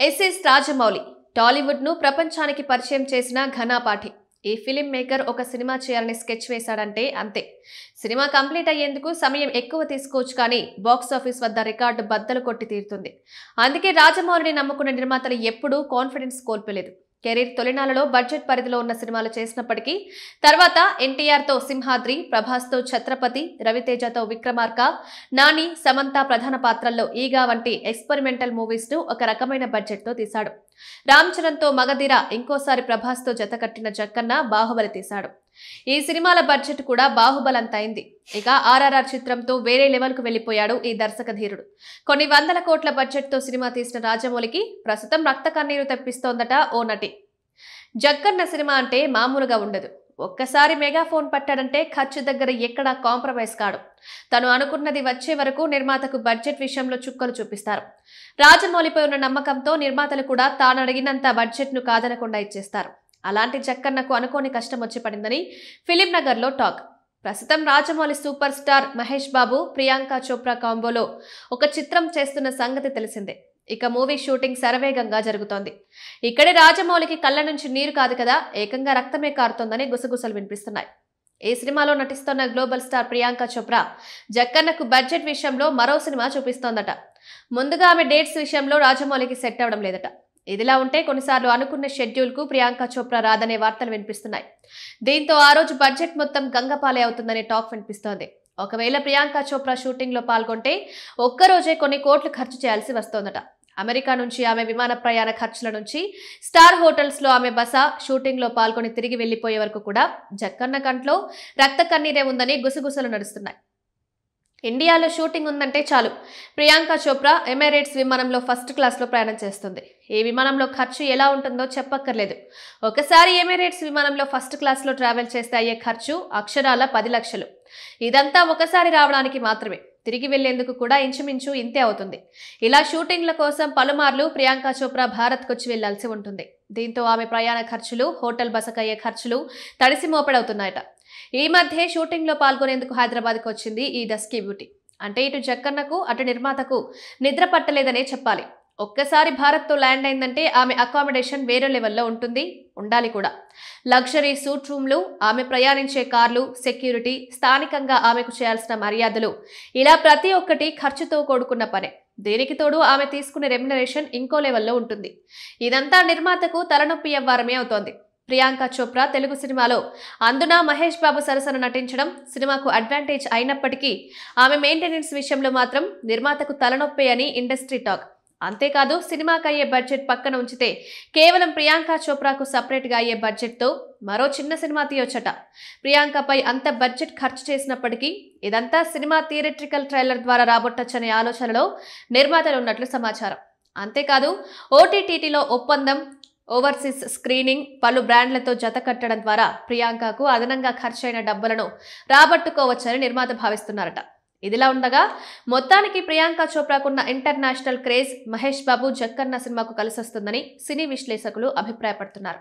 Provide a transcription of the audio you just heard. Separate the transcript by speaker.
Speaker 1: SS Rajamouli Tollywood ను ప్రపంచానికి పరిచయం చేసిన ఘనాపాఠి. ఈ ఫిలిం మేకర్ ఒక సినిమా చేయాలని స్కెచ్ వేశాడంటే అంతే. సినిమా కంప్లీట్ అయ్యేందుకు సమయం ఎక్కువ తీసుకోవచ్చు, కానీ బాక్సాఫీస్ వద్ద రికార్డు బద్దలు కొట్టి తీరుతుంది. అందుకే రాజమౌళిని నమ్ముకున్న నిర్మాతలు ఎప్పుడూ కాన్ఫిడెన్స్ కోల్పోలేదు. కెరీర్ తొలినాలలో బడ్జెట్ పరిధిలో ఉన్న సినిమాలు చేసినప్పటికీ తర్వాత ఎన్టీఆర్తో సింహాద్రి, ప్రభాస్తో ఛత్రపతి, రవితేజతో విక్రమార్క, నాని, సమంత ప్రధాన పాత్రల్లో ఈగా వంటి ఎక్స్పెరిమెంటల్ మూవీస్ ను ఒక రకమైన బడ్జెట్తో తీశాడు. రామ్ చరణ్తో మగధీర, ఇంకోసారి ప్రభాస్తో జతకట్టిన జక్కన్న, బాహుబలి తీశాడు. ఈ సినిమాల బడ్జెట్ కూడా బాహుబలంత అయింది. ఇక ఆర్ఆర్ఆర్ చిత్రంతో వేరే లెవెల్కు వెళ్లిపోయాడు ఈ దర్శక ధీరుడు. కొన్ని వందల కోట్ల బడ్జెట్తో సినిమా తీసిన రాజమౌళికి ప్రస్తుతం రక్త కన్నీరు తెప్పిస్తోందట ఓ నటి. జక్కన్న సినిమా అంటే మామూలుగా ఉండదు. ఒక్కసారి మెగాఫోన్ పట్టాడంటే ఖర్చు దగ్గర ఎక్కడా కాంప్రమైజ్ కాడు. తను అనుకున్నది వచ్చే వరకు నిర్మాతకు బడ్జెట్ విషయంలో చుక్కలు చూపిస్తారు. రాజమౌళిపై ఉన్న నమ్మకంతో నిర్మాతలు కూడా తాను అడిగినంత బడ్జెట్ను కాదనకుండా ఇచ్చేస్తారు. అలాంటి జక్కన్నకు అనుకోని కష్టం వచ్చి పడిందని ఫిలిం నగర్లో టాక్. ప్రస్తుతం రాజమౌళి సూపర్ స్టార్ మహేష్ బాబు, ప్రియాంక చోప్రా కాంబోలో ఒక చిత్రం చేస్తున్న సంగతి తెలిసిందే. ఇక మూవీ షూటింగ్ శరవేగంగా జరుగుతోంది. ఇక్కడే రాజమౌళికి కళ్ళ నుంచి నీరు కాదు కదా, ఏకంగా రక్తమే కారుతోందని గుసగుసలు వినిపిస్తున్నాయి. ఈ సినిమాలో నటిస్తున్న గ్లోబల్ స్టార్ ప్రియాంక చోప్రా జక్కన్నకు బడ్జెట్ విషయంలో మరో సినిమా చూపిస్తోందట. ముందుగా ఆమె డేట్స్ విషయంలో రాజమౌళికి సెట్ అవ్వడం లేదట. ఇదిలా ఉంటే కొన్నిసార్లు అనుకున్న షెడ్యూల్ కు ప్రియాంక చోప్రా రాదనే వార్తలు వినిపిస్తున్నాయి. దీంతో ఆ రోజు బడ్జెట్ మొత్తం గంగపాలే అవుతుందనే టాక్ వినిపిస్తోంది. ఒకవేళ ప్రియాంక చోప్రా షూటింగ్ లో పాల్గొంటే ఒక్కరోజే కొన్ని కోట్లు ఖర్చు చేయాల్సి వస్తోందట. అమెరికా నుంచి ఆమె విమాన ప్రయాణ ఖర్చుల నుంచి స్టార్ హోటల్స్ లో ఆమె బస, షూటింగ్ లో పాల్గొని తిరిగి వెళ్లిపోయే వరకు కూడా జక్కన్న కంట్లో రక్త కన్నీరే ఉందని గుసగుసలు నడుస్తున్నాయి. ఇండియాలో షూటింగ్ ఉందంటే చాలు, ప్రియాంక చోప్రా ఎమిరేట్స్ విమానంలో ఫస్ట్ క్లాస్లో ప్రయాణం చేస్తుంది. ఈ విమానంలో ఖర్చు ఎలా ఉంటుందో చెప్పక్కర్లేదు. ఒకసారి ఎమిరేట్స్ విమానంలో ఫస్ట్ క్లాస్లో ట్రావెల్ చేస్తే అయ్యే ఖర్చు అక్షరాల 10 లక్షలు. ఇదంతా ఒకసారి రావడానికి మాత్రమే. తిరిగి వెళ్లేందుకు కూడా ఇంచుమించు ఇంతే అవుతుంది. ఇలా షూటింగ్ల కోసం పలుమార్లు ప్రియాంక చోప్రా భారత్కు వచ్చి వెళ్లాల్సి ఉంటుంది. దీంతో ఆమె ప్రయాణ ఖర్చులు, హోటల్ బసకయ్యే ఖర్చులు తడిసి మోపడవుతున్నాయట. ఈ మధ్య షూటింగ్ లో పాల్గొనేందుకు హైదరాబాద్కు వచ్చింది ఈ డస్కీ బ్యూటీ. అంటే ఇటు జక్కన్నకు అటు నిర్మాతకు నిద్ర పట్టలేదనే చెప్పాలి. ఒక్కసారి భారత్తో ల్యాండ్ అయిందంటే ఆమె అకామిడేషన్ వేరే లెవెల్లో ఉండాలి కూడా. లగ్జరీ సూట్ రూమ్లు, ఆమె ప్రయాణించే కార్లు, సెక్యూరిటీ, స్థానికంగా ఆమెకు చేయాల్సిన మర్యాదలు, ఇలా ప్రతి ఒక్కటి ఖర్చుతో కూడుకున్న పనే. దీనికి తోడు ఆమె తీసుకునే రెమ్యునరేషన్ ఇంకో లెవెల్లో ఉంటుంది. ఇదంతా నిర్మాతకు తలనొప్పి వ్యవహారమే అవుతోంది. ప్రియాంక చోప్రా తెలుగు సినిమాలో అందున మహేష్ బాబు సరసన నటించడం సినిమాకు అడ్వాంటేజ్ అయినప్పటికీ ఆమె మెయింటెనెన్స్ విషయంలో మాత్రం నిర్మాతకు తలనొప్పే అని ఇండస్ట్రీ టాక్. అంతేకాదు, సినిమాకు అయ్యే బడ్జెట్ పక్కన ఉంచితే కేవలం ప్రియాంక చోప్రాకు సపరేట్గా అయ్యే బడ్జెట్తో మరో చిన్న సినిమా తీయొచ్చట. ప్రియాంకపై అంత బడ్జెట్ ఖర్చు చేసినప్పటికీ ఇదంతా సినిమా థియేట్రికల్ ట్రైలర్ ద్వారా రాబట్టొచ్చనే ఆలోచనలో నిర్మాతలు ఉన్నట్లు సమాచారం. అంతేకాదు, ఓటీటీలో ఒప్పందం, ఓవర్సీస్ స్క్రీనింగ్, పలు బ్రాండ్లతో జత కట్టడం ద్వారా ప్రియాంకకు అదనంగా ఖర్చైన డబ్బులను రాబట్టుకోవచ్చని నిర్మాత భావిస్తున్నారట. ఇదిలా ఉండగా మొత్తానికి ప్రియాంక చోప్రాకున్న ఇంటర్నేషనల్ క్రేజ్ మహేష్ బాబు, జక్కన్న సినిమాకు కలిసొస్తుందని సినీ విశ్లేషకులు అభిప్రాయపడుతున్నారు.